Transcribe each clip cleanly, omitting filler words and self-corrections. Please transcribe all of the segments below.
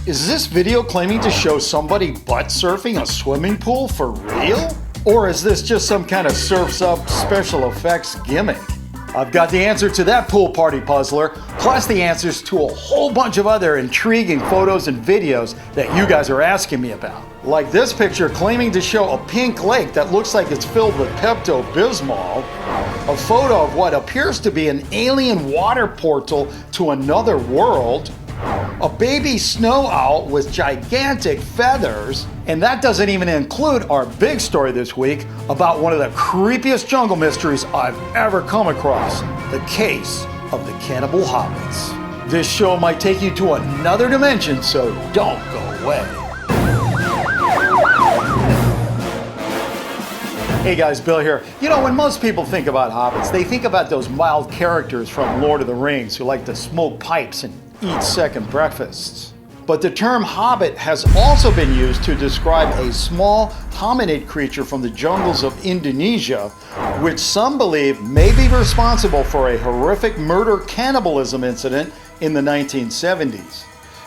Is this video claiming to show somebody butt surfing a swimming pool for real? Or is this just some kind of Surf's Up special effects gimmick? I've got the answer to that pool party puzzler, plus the answers to a whole bunch of other intriguing photos and videos that you guys are asking me about. Like this picture claiming to show a pink lake that looks like it's filled with Pepto-Bismol, a photo of what appears to be an alien water portal to another world, a baby snow owl with gigantic feathers, and that doesn't even include our big story this week about one of the creepiest jungle mysteries I've ever come across, the case of the Cannibal Hobbits. This show might take you to another dimension, so don't go away. Hey guys, Bill here. You know, when most people think about hobbits, they think about those mild characters from Lord of the Rings who like to smoke pipes and eat second breakfasts. But the term hobbit has also been used to describe a small hominid creature from the jungles of Indonesia, which some believe may be responsible for a horrific murder cannibalism incident in the 1970s.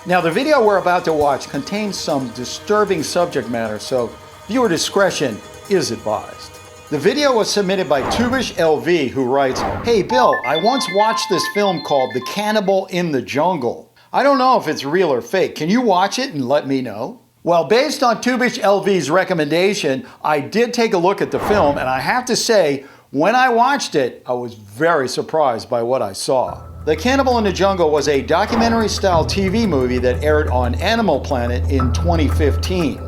Now, the video we're about to watch contains some disturbing subject matter, so viewer discretion is advised. The video was submitted by Tubish LV, who writes, "Hey Bill, I once watched this film called The Cannibal in the Jungle. I don't know if it's real or fake. Can you watch it and let me know?" Well, based on Tubish LV's recommendation, I did take a look at the film, and I have to say, when I watched it, I was very surprised by what I saw. The Cannibal in the Jungle was a documentary-style TV movie that aired on Animal Planet in 2015.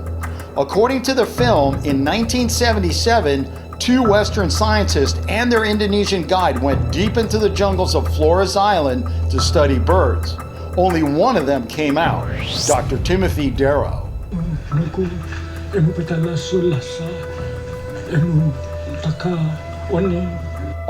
According to the film, in 1977, two Western scientists and their Indonesian guide went deep into the jungles of Flores Island to study birds. Only one of them came out, Dr. Timothy Darrow.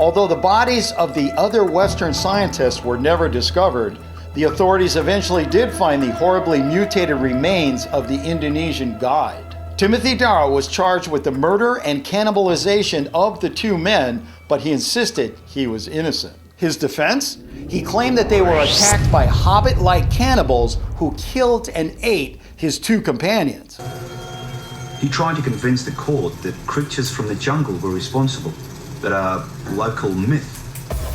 Although the bodies of the other Western scientists were never discovered, the authorities eventually did find the horribly mutated remains of the Indonesian guide. Timothy Darrow was charged with the murder and cannibalization of the two men, but he insisted he was innocent. His defense? He claimed that they were attacked by hobbit-like cannibals who killed and ate his two companions. He tried to convince the court that creatures from the jungle were responsible, that a local myth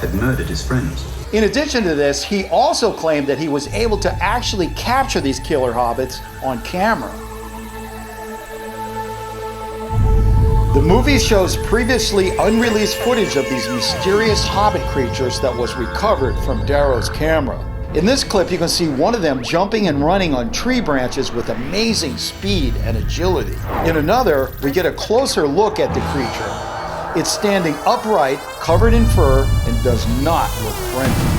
had murdered his friends. In addition to this, he also claimed that he was able to actually capture these killer hobbits on camera. The movie shows previously unreleased footage of these mysterious hobbit creatures that was recovered from Darrow's camera. In this clip, you can see one of them jumping and running on tree branches with amazing speed and agility. In another, we get a closer look at the creature. It's standing upright, covered in fur, and does not look friendly.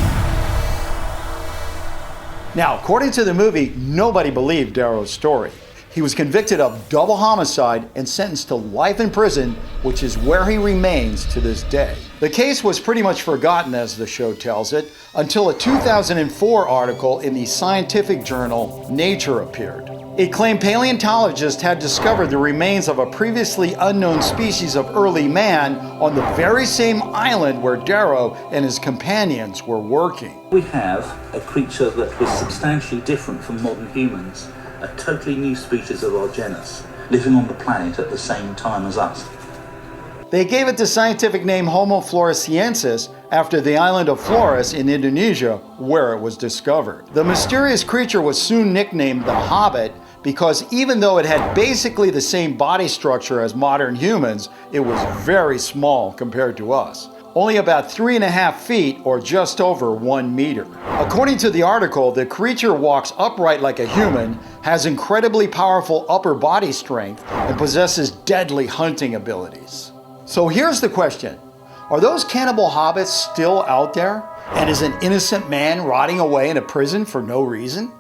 Now, according to the movie, nobody believed Darrow's story. He was convicted of double homicide and sentenced to life in prison, which is where he remains to this day. The case was pretty much forgotten, as the show tells it, until a 2004 article in the scientific journal Nature appeared. It claimed paleontologists had discovered the remains of a previously unknown species of early man on the very same island where Darrow and his companions were working. We have a creature that was substantially different from modern humans. A totally new species of our genus, living on the planet at the same time as us. They gave it the scientific name Homo floresiensis after the island of Flores in Indonesia, where it was discovered. The mysterious creature was soon nicknamed the Hobbit because even though it had basically the same body structure as modern humans, it was very small compared to us. Only about 3.5 feet or just over 1 meter. According to the article, the creature walks upright like a human, has incredibly powerful upper body strength, and possesses deadly hunting abilities. So here's the question. Are those cannibal hobbits still out there? And is an innocent man rotting away in a prison for no reason?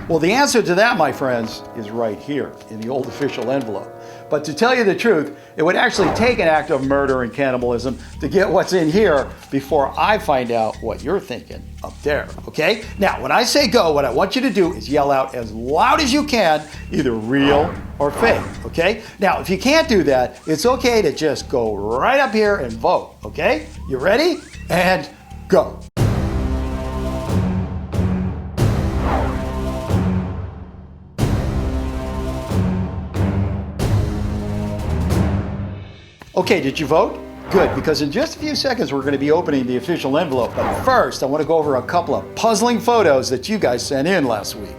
Well, the answer to that, my friends, is right here in the old official envelope. But to tell you the truth, it would actually take an act of murder and cannibalism to get what's in here before I find out what you're thinking up there, okay? Now, when I say go, what I want you to do is yell out as loud as you can, either real or fake, okay? Now, if you can't do that, it's okay to just go right up here and vote, okay? You ready? And go. Okay, did you vote? Good, because in just a few seconds we're going to be opening the official envelope. But first, I want to go over a couple of puzzling photos that you guys sent in last week.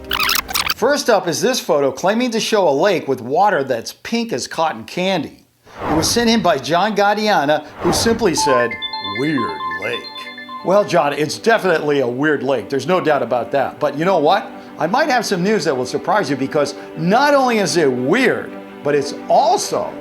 First up is this photo claiming to show a lake with water that's pink as cotton candy. It was sent in by John Gaudiana, who simply said, "Weird lake." Well, John, it's definitely a weird lake. There's no doubt about that. But you know what? I might have some news that will surprise you, because not only is it weird, but it's also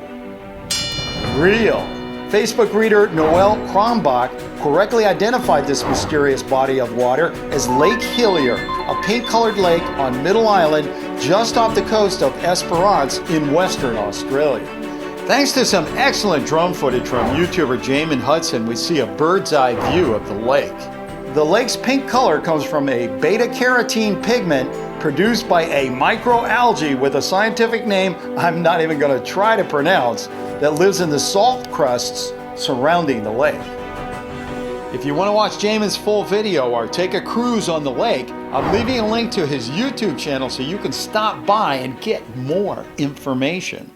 real. Facebook reader Noel Krombach correctly identified this mysterious body of water as Lake Hillier, a pink-colored lake on Middle Island just off the coast of Esperance in Western Australia. Thanks to some excellent drone footage from YouTuber Jamin Hudson, we see a bird's eye view of the lake. The lake's pink color comes from a beta-carotene pigment produced by a microalgae with a scientific name I'm not even going to try to pronounce, that lives in the salt crusts surrounding the lake. If you want to watch Jamin's full video or take a cruise on the lake, I'm leaving a link to his YouTube channel so you can stop by and get more information.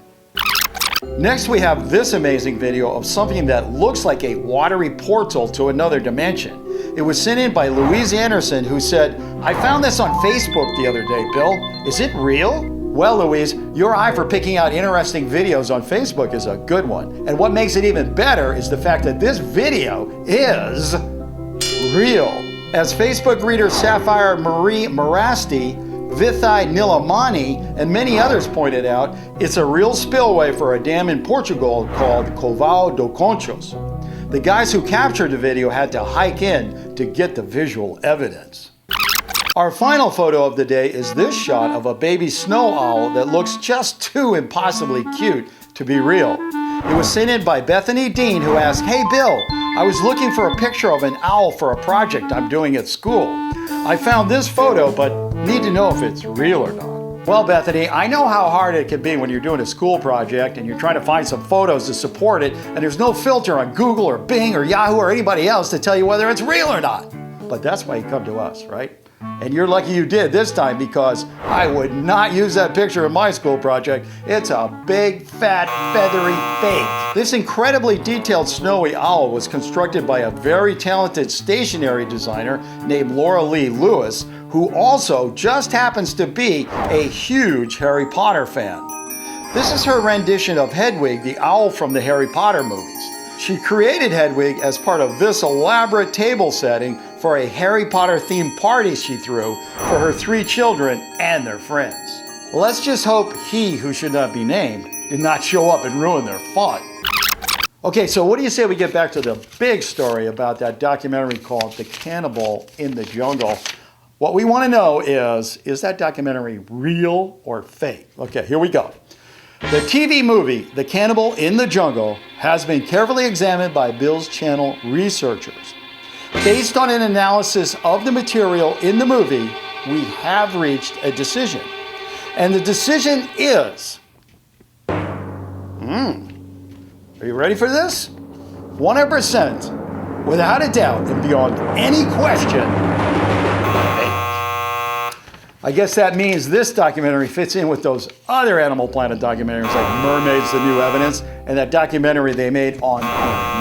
Next, we have this amazing video of something that looks like a watery portal to another dimension. It was sent in by Louise Anderson, who said, "I found this on Facebook the other day, Bill. Is it real?" Well, Louise, your eye for picking out interesting videos on Facebook is a good one. And what makes it even better is the fact that this video is real. As Facebook reader Sapphire Marie Marasti, Vithai Nilamani, and many others pointed out, it's a real spillway for a dam in Portugal called Covao do Conchos. The guys who captured the video had to hike in to get the visual evidence. Our final photo of the day is this shot of a baby snow owl that looks just too impossibly cute to be real. It was sent in by Bethany Dean, who asked, "Hey Bill, I was looking for a picture of an owl for a project I'm doing at school. I found this photo, but need to know if it's real or not." Well, Bethany, I know how hard it can be when you're doing a school project and you're trying to find some photos to support it, and there's no filter on Google or Bing or Yahoo or anybody else to tell you whether it's real or not. But that's why you come to us, right? And you're lucky you did this time, because I would not use that picture in my school project. It's a big, fat, feathery fake. This incredibly detailed snowy owl was constructed by a very talented stationery designer named Laura Lee Lewis, who also just happens to be a huge Harry Potter fan. This is her rendition of Hedwig, the owl from the Harry Potter movies. She created Hedwig as part of this elaborate table setting for a Harry Potter themed party she threw for her 3 children and their friends. Let's just hope he, who should not be named, did not show up and ruin their fun. Okay, so what do you say we get back to the big story about that documentary called The Cannibal in the Jungle? What we want to know is that documentary real or fake? Okay, here we go. The TV movie, The Cannibal in the Jungle, has been carefully examined by billschannel researchers. Based on an analysis of the material in the movie, we have reached a decision. And the decision is... Are you ready for this? 100%, without a doubt and beyond any question, I guess that means this documentary fits in with those other Animal Planet documentaries like Mermaids, The New Evidence, and that documentary they made on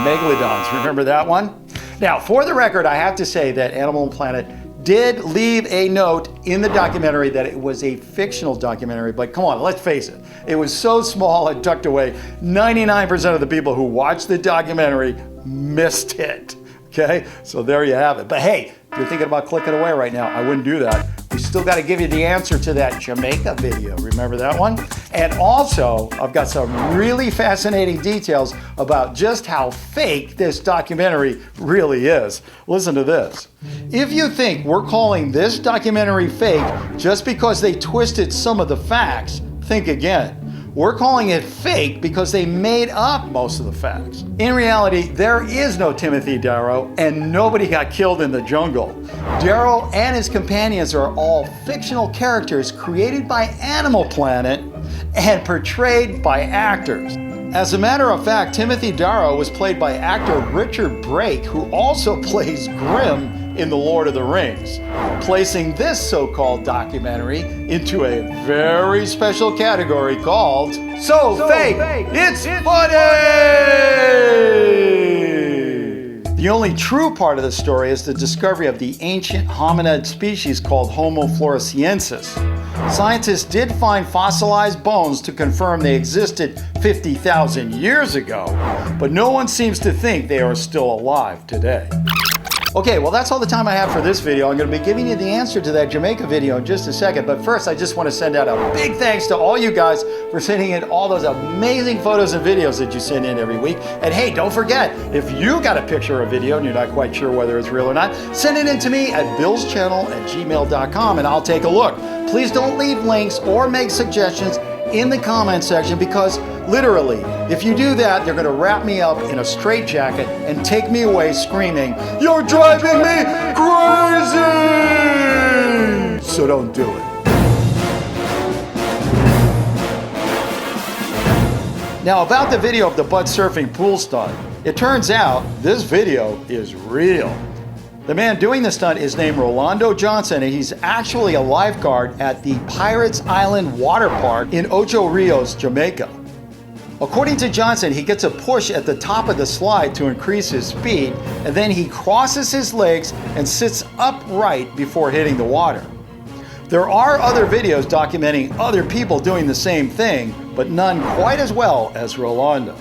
megalodons. Remember that one? Now, for the record, I have to say that Animal Planet did leave a note in the documentary that it was a fictional documentary, but come on, let's face it. It was so small and tucked away, 99% of the people who watched the documentary missed it. Okay, so there you have it. But hey, if you're thinking about clicking away right now, I wouldn't do that. We still got to give you the answer to that Jamaica video. Remember that one? And also, I've got some really fascinating details about just how fake this documentary really is. Listen to this. If you think we're calling this documentary fake just because they twisted some of the facts, think again. We're calling it fake because they made up most of the facts. In reality, there is no Timothy Darrow, and nobody got killed in the jungle. Darrow and his companions are all fictional characters created by Animal Planet and portrayed by actors. As a matter of fact, Timothy Darrow was played by actor Richard Brake, who also plays Grimm in The Lord of the Rings, placing this so-called documentary into a very special category called So Fake, It's Funny! The only true part of the story is the discovery of the ancient hominid species called Homo floresiensis. Scientists did find fossilized bones to confirm they existed 50,000 years ago, but no one seems to think they are still alive today. Okay, well that's all the time I have for this video. I'm going to be giving you the answer to that Jamaica video in just a second, but first I just want to send out a big thanks to all you guys for sending in all those amazing photos and videos that you send in every week. And hey, don't forget, if you got a picture or a video and you're not quite sure whether it's real or not, send it in to me at billschannel@gmail.com and I'll take a look. Please don't leave links or make suggestions in the comment section because literally, if you do that, they're going to wrap me up in a straitjacket and take me away screaming, "You're driving me crazy!" So don't do it. Now about the video of the butt surfing pool stunt, it turns out this video is real. The man doing the stunt is named Rolando Johnson, and he's actually a lifeguard at the Pirates Island Water Park in Ocho Rios, Jamaica. According to Johnson, he gets a push at the top of the slide to increase his speed, and then he crosses his legs and sits upright before hitting the water. There are other videos documenting other people doing the same thing, but none quite as well as Rolando.